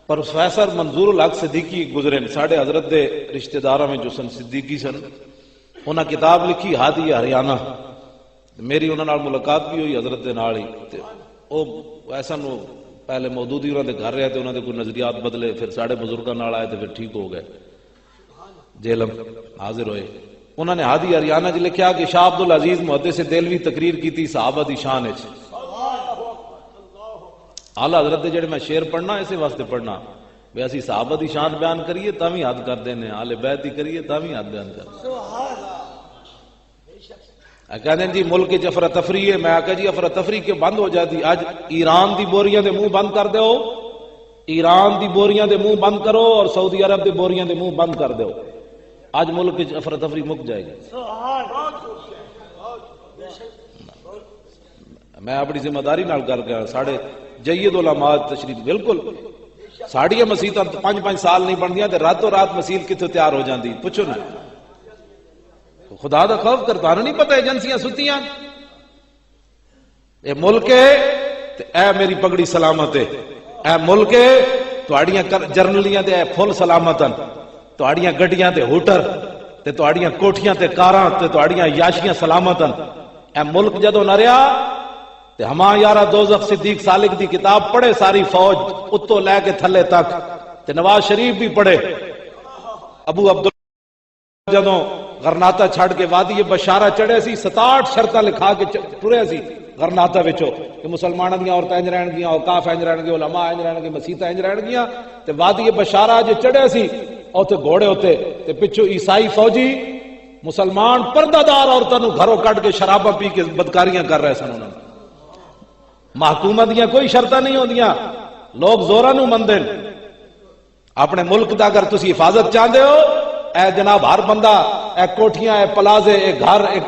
Professor منظور الحق صدیقی گزرے ساڑھے حضرت دے رشتہ داراں میں جو سن صدیقی سن، انہاں کتاب لکھی ہادی ہریانہ، میری انہاں نال ملاقات بھی ہوئی حضرت دے نال ہی، او ایسا نو پہلے مودودی انہاں دے گھر رہے تھے، انہاں دے کوئی نظریات بدلے، پھر ساڑھے بزرگاں نال آئے تھے، پھر ٹھیک ہو گئے، جیلم حاضر ہوئے۔ انہوں نے ہادی ہریانہ جی لکھیا کہ شاہ عبدالعزیز محدث دہلوی تقریر کی تھی صحابہ دی شان وچ۔ اعلیٰ حضرت دے جڑے میں شعر پڑھنا اسے واسطے پڑھنا بھی اسی صحابہ دی شان بیان کریے تاں وی حد کر دینے، اہل بیت دی کریے تاں وی حد بیان کر۔ کہتے ہیں جی ملک وچ افراتفری ہے، میں آکھا جی افراتفری کے بند ہو جاتی، اج ایران دی بوریاں دے منہ بند کر دیو، ایران دی بوریاں دے منہ بند کرو اور سعودی عرب دے بوریاں دے منہ بند کر دیو، آج ملک وچ افراتفری مک جائے گی۔ میں اپنی ذمہ داری نال کر گیا، ساڑھے جید علماء تشریف بالکل ساڑیاں مسیتاں 5-5 سال نہیں بندیاں تے راتوں رات مسیل کتھوں تیار ہو جاندی، پوچھو نا خدا دا خوف کرتا نہیں پتہ ایجنسیاں ستیاں، اے ملک ہے تے اے میری پگڑی سلامت ہے، اے ملک ہے تہاڈیاں جرنلیاں تے اے فل سلامتن، تہاڈیاں گڈیاں تے ہوٹر تے تہاڈیاں کوٹھیاں تے کاراں تے تہاڈیاں یاشیاں سلامتن۔ اے ملک جدوں نہ رہیا تے ہما یارا دوزخ صدیق سالک دی کتاب پڑھے ساری فوج اتو لے کے تھلے تک، تے نواز شریف بھی پڑھے، ابو عبداللہ جدوں غرناطہ چھڑ کے وادی بشارہ چڑھے سی 67 شرطاں لکھا کے ٹرے سی غرناطہ وچوں کہ مسلماناں دیاں عورتاں انج رہن گیاں، اوقاف انج رہن گے، علماء انج رہن گے، مسیتاں انج رہن گیاں، تے وادی بشارہ جو چڑھے سی اوتے گھوڑے ہوتے تے پچھو عیسائی فوجی مسلمان پردہ دار عورتاں نو گھروں کٹ کے شراباں پی کے بدکاریاں کر رہے سن۔ انہاں محکومت دیاں کوئی شرطاں نہیں ہوندیاں، لوگ زوراں نو مندے۔ اپنے ملک دا اگر تسی حفاظت چاہندے ہو، اے جناب ہر بندہ اے کوٹھیاں اے پلازے اے گھر اے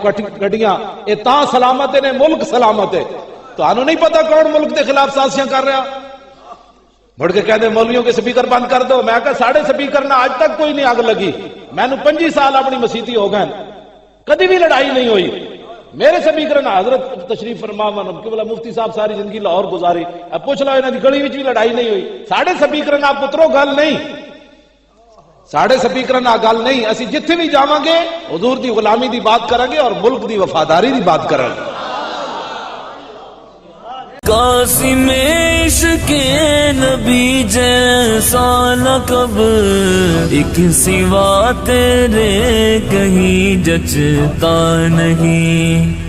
گڈیاں اے تاں سلامت نے ملک سلامت ہے۔ تو انہوں نہیں پتا کون ملک دے خلاف سازشاں کر رہا، مڑ کے کہتے مولویوں کے سپیکر بند کر دو۔ میں کہا ساڑھے سپیکر نہ آج تک کوئی نہیں آگ لگی، میں نے 25 سال اپنی مسیتی ہو گئے، کدی بھی لڑائی نہیں ہوئی میرے سپیکر نہ۔ حضرت تشریف فرما کہ مفتی صاحب ساری زندگی لاہور گزاری، اب پوچھ لو انہاں دی گلی وچ بھی لڑائی نہیں ہوئی۔ ساڑھے سپیکر نہ پترو گل نہیں، ساڑھے سپیکر نہ گل نہیں، اسی جتھے بھی جاواں گے حضور دی غلامی دی بات کریں گے اور ملک دی وفاداری دی بات کریں گے۔ قاسم عشق نبی جیسا لقب ایک سوا تیرے کہیں جچتا نہیں۔